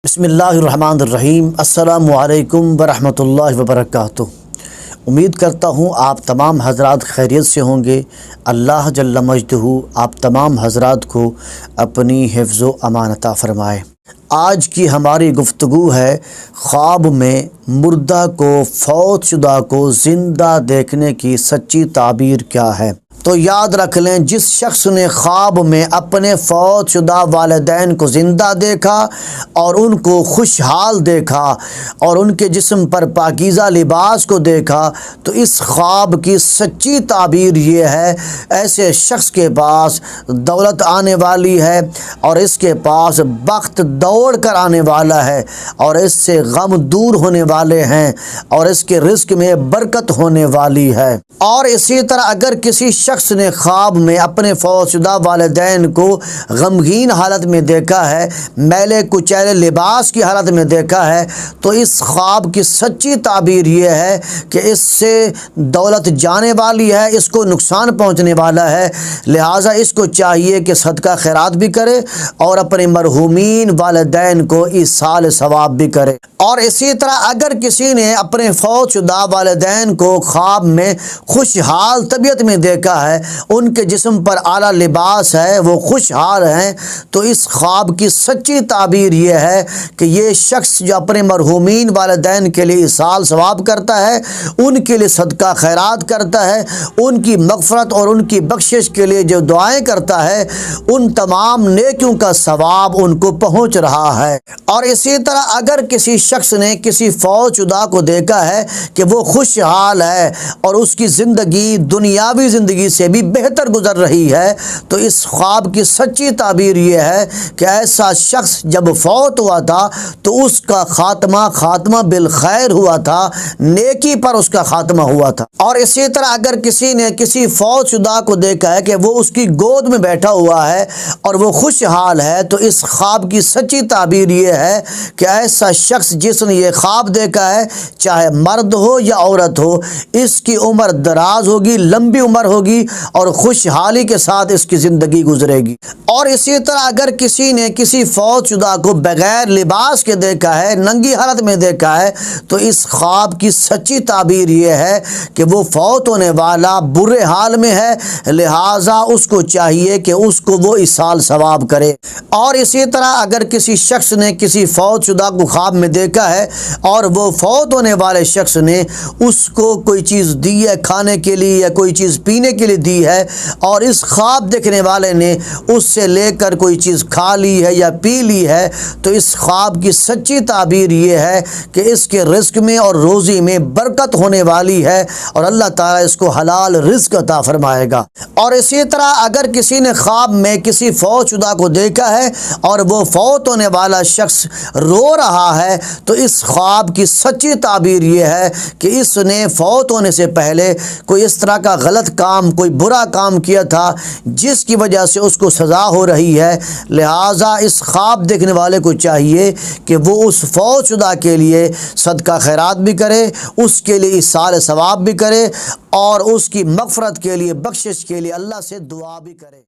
بسم اللہ الرحمن الرحیم۔ السلام علیکم ورحمۃ اللہ وبرکاتہ۔ امید کرتا ہوں آپ تمام حضرات خیریت سے ہوں گے۔ اللہ جل مجدہ آپ تمام حضرات کو اپنی حفظ و امان عطا فرمائے۔ آج کی ہماری گفتگو ہے خواب میں مردہ کو، فوت شدہ کو زندہ دیکھنے کی سچی تعبیر کیا ہے۔ تو یاد رکھ لیں، جس شخص نے خواب میں اپنے فوت شدہ والدین کو زندہ دیکھا اور ان کو خوشحال دیکھا اور ان کے جسم پر پاکیزہ لباس کو دیکھا، تو اس خواب کی سچی تعبیر یہ ہے، ایسے شخص کے پاس دولت آنے والی ہے اور اس کے پاس بخت دوڑ کر آنے والا ہے اور اس سے غم دور ہونے والے ہیں اور اس کے رزق میں برکت ہونے والی ہے۔ اور اسی طرح اگر کسی شخص نے خواب میں اپنے فوت شدہ والدین کو غمگین حالت میں دیکھا ہے، میلے کچیلے لباس کی حالت میں دیکھا ہے، تو اس خواب کی سچی تعبیر یہ ہے کہ اس سے دولت جانے والی ہے، اس کو نقصان پہنچنے والا ہے، لہٰذا اس کو چاہیے کہ صدقہ خیرات بھی کرے اور اپنے مرحومین والدین کو ایصال ثواب بھی کرے۔ اور اسی طرح اگر کسی نے اپنے فوت شدہ والدین کو خواب میں خوشحال طبیعت میں دیکھا ہے، ان کے جسم پر اعلیٰ لباس ہے، وہ خوشحال ہیں، تو اس خواب کی سچی تعبیر یہ ہے کہ یہ شخص جو اپنے مرحومین والدین کے لیے ایصال ثواب کرتا ہے، ان کے لیے صدقہ خیرات کرتا ہے، ان کی مغفرت اور ان کی بخشش کے لیے جو دعائیں کرتا ہے، ان تمام نیکیوں کا ثواب ان کو پہنچ رہا ہے۔ اور اسی طرح اگر کسی شخص نے کسی فوت شدہ کو دیکھا ہے کہ وہ خوشحال ہے اور اس کی زندگی دنیاوی زندگی سے بھی بہتر گزر رہی ہے، تو اس خواب کی سچی تعبیر یہ ہے کہ ایسا شخص جب فوت ہوا تھا تو اس کا خاتمہ بالخیر ہوا تھا، نیکی پر اس کا خاتمہ ہوا تھا۔ اور اسی طرح اگر کسی نے کسی فوت شدہ کو دیکھا ہے کہ وہ اس کی گود میں بیٹھا ہوا ہے اور وہ خوشحال ہے، تو اس خواب کی سچی تعبیر یہ ہے کہ ایسا شخص جس نے یہ خواب دیکھا ہے، چاہے مرد ہو یا عورت ہو، اس کی عمر دراز ہوگی، لمبی عمر ہوگی اور خوشحالی کے ساتھ اس کی زندگی گزرے گی۔ اور اسی طرح اگر کسی نے کسی فوت شدہ کو بغیر لباس کے دیکھا ہے، ننگی حالت میں دیکھا ہے، تو اس خواب کی سچی تعبیر یہ ہے کہ وہ فوت ہونے والا برے حال میں ہے، لہٰذا اس کو چاہیے کہ اس کو وہ ایصال ثواب کرے۔ اور اسی طرح اگر کسی شخص نے کسی فوت شدہ کو خواب میں دیکھا ہے اور وہ فوت ہونے والے شخص نے اس کو کوئی چیز دی ہے کھانے کے لیے یا کوئی چیز پینے کے لیے دی ہے، اور اس خواب دیکھنے والے نے اس سے لے کر کوئی چیز کھا لی ہے یا پی لی ہے، تو اس خواب کی سچی تعبیر یہ ہے کہ اس کے رزق میں اور روزی میں برکت ہونے والی ہے اور اللہ تعالیٰ اس کو حلال رزق عطا فرمائے گا۔ اور اسی طرح اگر کسی نے خواب میں کسی فوت شدہ کو دیکھا ہے اور وہ فوت ہونے والا شخص رو رہا ہے، تو اس خواب کی سچی تعبیر یہ ہے کہ اس نے فوت ہونے سے پہلے کوئی اس طرح کا غلط کام، کوئی برا کام کیا تھا جس کی وجہ سے اس کو سزا ہو رہی ہے، لہٰذا اس خواب دیکھنے والے کو چاہیے کہ وہ اس فوت شدہ کے لیے صدقہ خیرات بھی کرے، اس کے لیے ایصال ثواب بھی کرے اور اس کی مغفرت کے لیے، بخشش کے لیے اللہ سے دعا بھی کرے۔